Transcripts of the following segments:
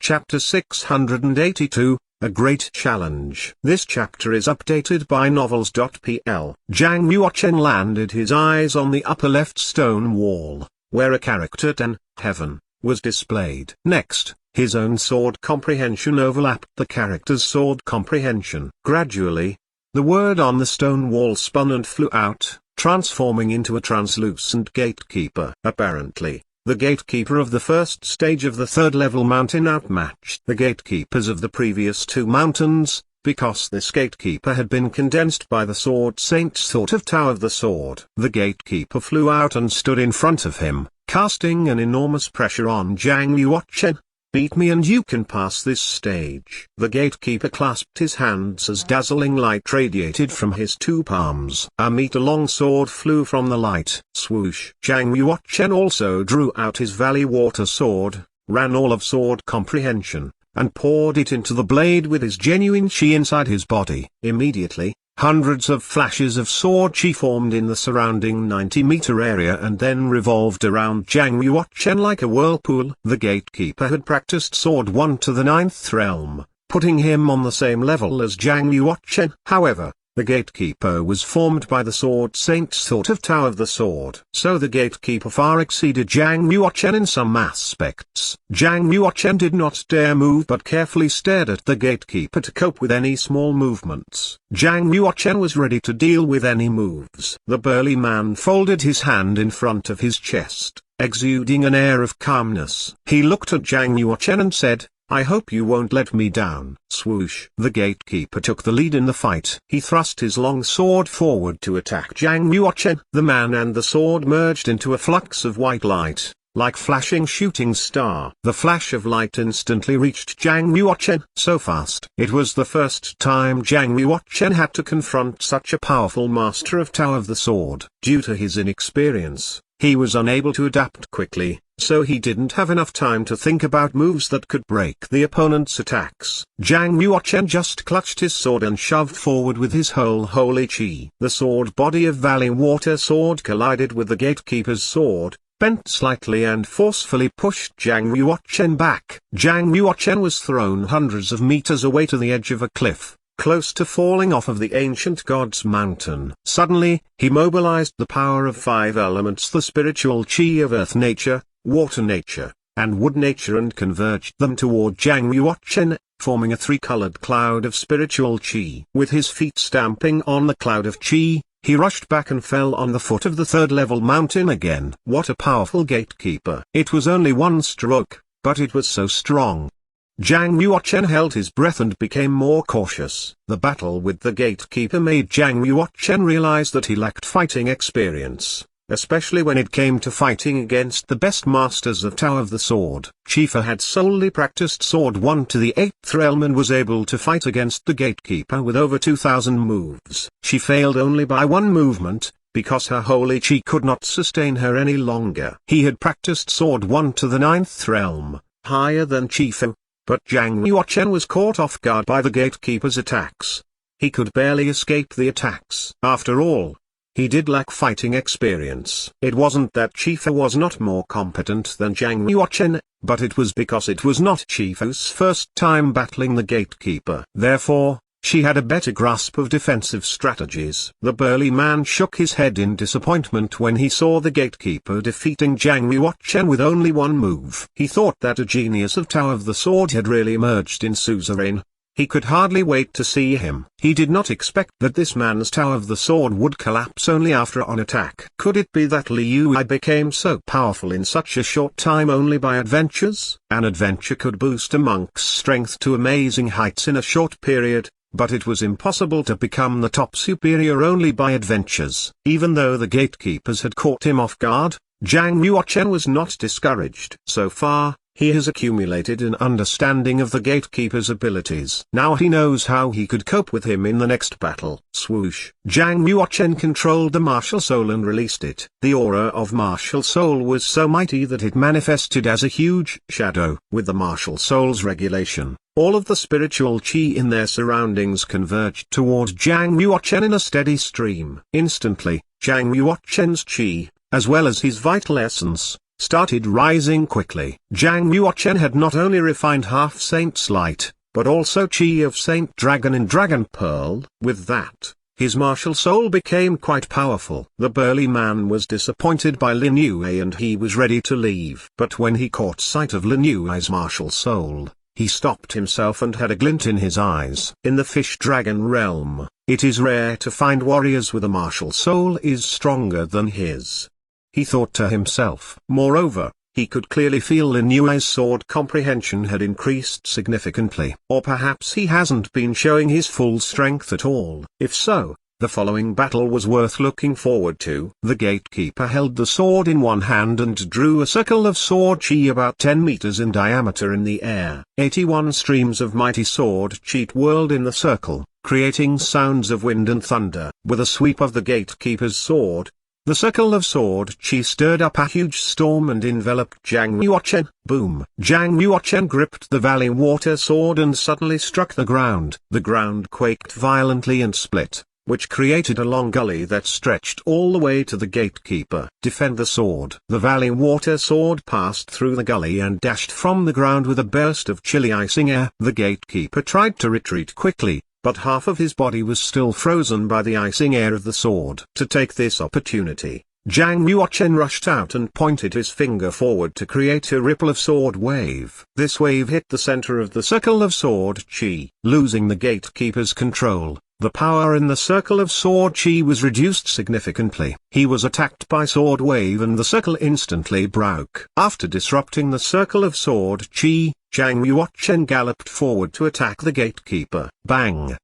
Chapter 682, A Great Challenge. This chapter is updated by Novels.pl. Zhang Yuochen landed his eyes on the upper left stone wall, where a character Tan, Heaven, was displayed. Next, his own sword comprehension overlapped the character's sword comprehension. Gradually, the word on the stone wall spun and flew out, transforming into a translucent gatekeeper. Apparently, the gatekeeper of the first stage of the third level mountain outmatched the gatekeepers of the previous two mountains, because this gatekeeper had been condensed by the Sword Saint's thought of Tao of the Sword. The gatekeeper flew out and stood in front of him, casting an enormous pressure on Zhang Yuochen. Beat me and you can pass this stage. The gatekeeper clasped his hands as dazzling light radiated from his two palms. A meter-long sword flew from the light. Swoosh. Zhang Yuochen also drew out his Valley Water sword, ran all of sword comprehension, and poured it into the blade with his genuine chi inside his body. Immediately, hundreds of flashes of sword chi formed in the surrounding 90-meter area and then revolved around Zhang Yuochen like a whirlpool. The gatekeeper had practiced Sword 1 to the 9th realm, putting him on the same level as Zhang Yuochen. However, the gatekeeper was formed by the Sword Saint's thought of Tao of the Sword. So the gatekeeper far exceeded Zhang Yuochen in some aspects. Zhang Yuochen did not dare move but carefully stared at the gatekeeper to cope with any small movements. Zhang Yuochen was ready to deal with any moves. The burly man folded his hand in front of his chest, exuding an air of calmness. He looked at Zhang Yuochen and said, "I hope you won't let me down." Swoosh. The gatekeeper took the lead in the fight. He thrust his long sword forward to attack Zhang Yuochen. The man and the sword merged into a flux of white light, like flashing shooting star. The flash of light instantly reached Zhang Yuochen so fast. It was the first time Zhang Yuochen had to confront such a powerful master of Tao of the Sword. Due to his inexperience, he was unable to adapt quickly, so he didn't have enough time to think about moves that could break the opponent's attacks. Zhang Yuochen just clutched his sword and shoved forward with his whole holy chi. The sword body of Valley Water sword collided with the gatekeeper's sword, bent slightly and forcefully pushed Zhang Yuochen back. Zhang Yuochen was thrown hundreds of meters away to the edge of a cliff, close to falling off of the ancient god's mountain. Suddenly, he mobilized the power of 5 elements, the spiritual chi of earth nature, water nature, and wood nature, and converged them toward Zhang Yuochen, forming a 3-colored cloud of spiritual chi. With his feet stamping on the cloud of chi, he rushed back and fell on the foot of the 3rd-level mountain again. What a powerful gatekeeper. It was only one stroke, but it was so strong. Zhang Yuochen held his breath and became more cautious. The battle with the gatekeeper made Zhang Yuochen realize that he lacked fighting experience, especially when it came to fighting against the best masters of Tao of the Sword. Shifa had solely practiced Sword 1 to the 8th realm and was able to fight against the gatekeeper with over 2,000 moves. She failed only by one movement, because her holy chi could not sustain her any longer. He had practiced Sword 1 to the 9th realm, higher than Shifa, but Zhang Yuochen was caught off guard by the gatekeeper's attacks. He could barely escape the attacks. After all, he did lack fighting experience. It wasn't that Shifa was not more competent than Zhang Yuochen, but it was because it was not Shifa's first time battling the gatekeeper. Therefore, she had a better grasp of defensive strategies. The burly man shook his head in disappointment when he saw the gatekeeper defeating Zhang Yuochen with only one move. He thought that a genius of Tao of the Sword had really emerged in suzerain. He could hardly wait to see him. He did not expect that this man's Tao of the Sword would collapse only after an attack. Could it be that Liu Yi became so powerful in such a short time only by adventures? An adventure could boost a monk's strength to amazing heights in a short period, but it was impossible to become the top superior only by adventures. Even though the gatekeepers had caught him off guard, Zhang Yuochen was not discouraged. So far, he has accumulated an understanding of the gatekeeper's abilities. Now he knows how he could cope with him in the next battle. Swoosh. Zhang Yuochen controlled the martial soul and released it. The aura of martial soul was so mighty that it manifested as a huge shadow. With the martial soul's regulation, all of the spiritual chi in their surroundings converged toward Zhang Yuochen in a steady stream. Instantly, Zhang Yuochen's chi, as well as his vital essence, started rising quickly. Jiang Yuochen had not only refined half Saint's Light, but also Chi of Saint Dragon in Dragon Pearl. With that, his martial soul became quite powerful. The burly man was disappointed by Lin Yue and he was ready to leave. But when he caught sight of Lin Yue's martial soul, he stopped himself and had a glint in his eyes. In the fish dragon realm, it is rare to find warriors with a martial soul is stronger than his. He thought to himself. Moreover, he could clearly feel Lin Yue's sword comprehension had increased significantly. Or perhaps he hasn't been showing his full strength at all. If so, the following battle was worth looking forward to. The gatekeeper held the sword in one hand and drew a circle of sword chi about 10 meters in diameter in the air. 81 streams of mighty sword chi whirled in the circle, creating sounds of wind and thunder. With a sweep of the gatekeeper's sword, the circle of sword chi stirred up a huge storm and enveloped Jiang Yuochen. Boom! Jiang Yuochen gripped the valley water sword and suddenly struck the ground. The ground quaked violently and split, which created a long gully that stretched all the way to the gatekeeper. Defend the sword. The valley water sword passed through the gully and dashed from the ground with a burst of chilly icing air. The gatekeeper tried to retreat quickly, but half of his body was still frozen by the icing air of the sword. To take this opportunity, Jiang Yuochen rushed out and pointed his finger forward to create a ripple of sword wave. This wave hit the center of the circle of sword chi. Losing the gatekeeper's control, the power in the circle of sword chi was reduced significantly. He was attacked by sword wave and the circle instantly broke. After disrupting the circle of sword chi, Jiang Yuochen galloped forward to attack the gatekeeper. Bang!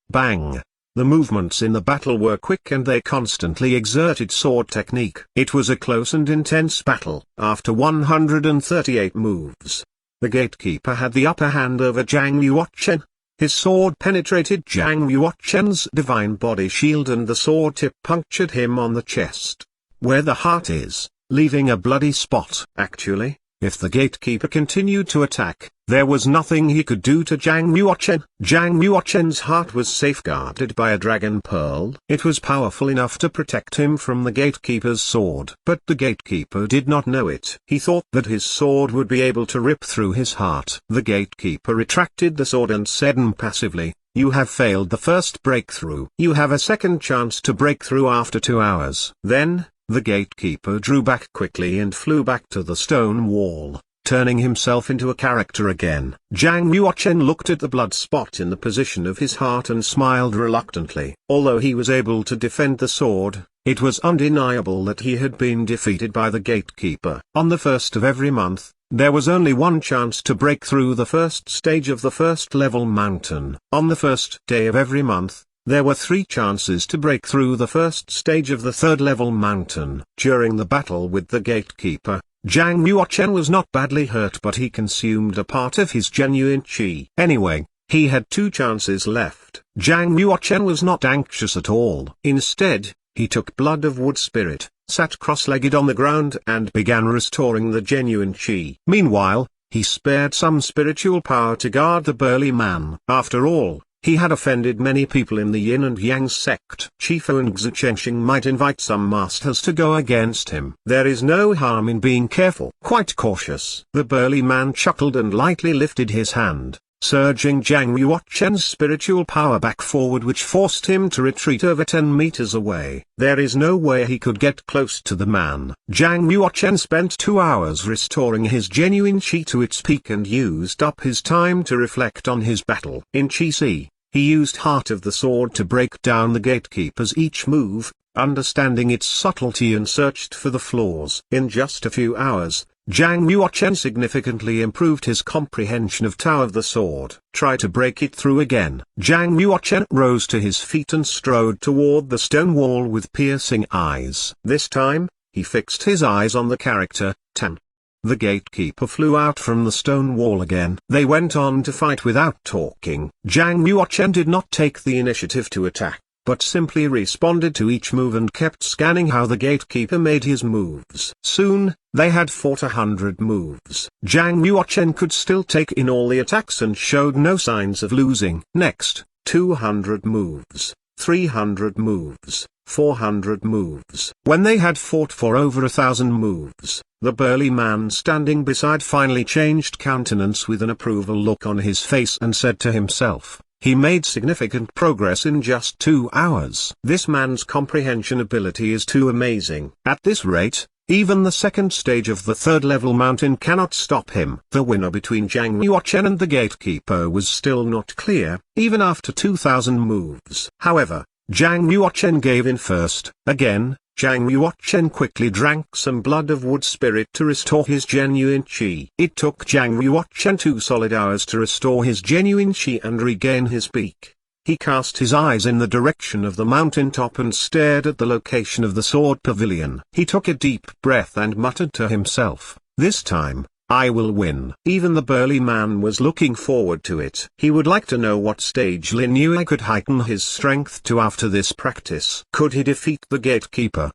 Bang! The movements in the battle were quick and they constantly exerted sword technique. It was a close and intense battle. After 138 moves, the gatekeeper had the upper hand over Jiang Yuochen. His sword penetrated Jiang Yuochen's divine body shield and the sword tip punctured him on the chest, where the heart is, leaving a bloody spot. Actually, if the gatekeeper continued to attack, there was nothing he could do to Jiang Yuochen. Jiang Yuochen's heart was safeguarded by a dragon pearl. It was powerful enough to protect him from the gatekeeper's sword. But the gatekeeper did not know it. He thought that his sword would be able to rip through his heart. The gatekeeper retracted the sword and said impassively, "You have failed the first breakthrough. You have a second chance to break through after 2 hours." Then, the gatekeeper drew back quickly and flew back to the stone wall, turning himself into a character again. Jiang Yuochen looked at the blood spot in the position of his heart and smiled reluctantly. Although he was able to defend the sword, it was undeniable that he had been defeated by the gatekeeper. On the first of every month, there was only one chance to break through the first stage of the first level mountain. On the first day of every month, there were 3 chances to break through the first stage of the third level mountain. During the battle with the gatekeeper, Jiang Yuochen was not badly hurt but he consumed a part of his genuine chi. Anyway, he had 2 chances left. Jiang Yuochen was not anxious at all. Instead, he took Blood of Wood Spirit, sat cross-legged on the ground and began restoring the genuine chi. Meanwhile, he spared some spiritual power to guard the burly man. After all, he had offended many people in the Yin and Yang sect. Shifu and Xu Chenxing might invite some masters to go against him. There is no harm in being careful. Quite cautious. The burly man chuckled and lightly lifted his hand, surging Jiang Yuochen's spiritual power back forward which forced him to retreat over 10 meters away. There is no way he could get close to the man. Jiang Yuochen spent 2 hours restoring his genuine chi to its peak and used up his time to reflect on his battle. In Chi Si, he used Heart of the Sword to break down the gatekeeper's each move, understanding its subtlety and searched for the flaws. In just a few hours, Jiang Yuochen significantly improved his comprehension of Tao of the Sword. Try to break it through again. Jiang Yuochen rose to his feet and strode toward the stone wall with piercing eyes. This time, he fixed his eyes on the character, Tan. The gatekeeper flew out from the stone wall again. They went on to fight without talking. Jiang Yuochen did not take the initiative to attack, but simply responded to each move and kept scanning how the gatekeeper made his moves. Soon, they had fought 100 moves. Jiang Yuochen could still take in all the attacks and showed no signs of losing. Next, 200 moves, 300 moves, 400 moves. When they had fought for over 1,000 moves, The burly man standing beside finally changed countenance with an approval look on his face and said to himself, "He made significant progress in just 2 hours. This man's comprehension ability is too amazing. At this rate, even the second stage of the third level mountain cannot stop him." The winner between Zhang Yuochen and the gatekeeper was still not clear, even after 2,000 moves. However, Zhang Yuochen gave in first. Again, Zhang Yuochen quickly drank some blood of wood spirit to restore his genuine qi. It took Zhang Yuochen 2 solid hours to restore his genuine qi and regain his peak. He cast his eyes in the direction of the mountain top and stared at the location of the sword pavilion. He took a deep breath and muttered to himself, "This time, I will win." Even the burly man was looking forward to it. He would like to know what stage Lin Yue could heighten his strength to after this practice. Could he defeat the gatekeeper?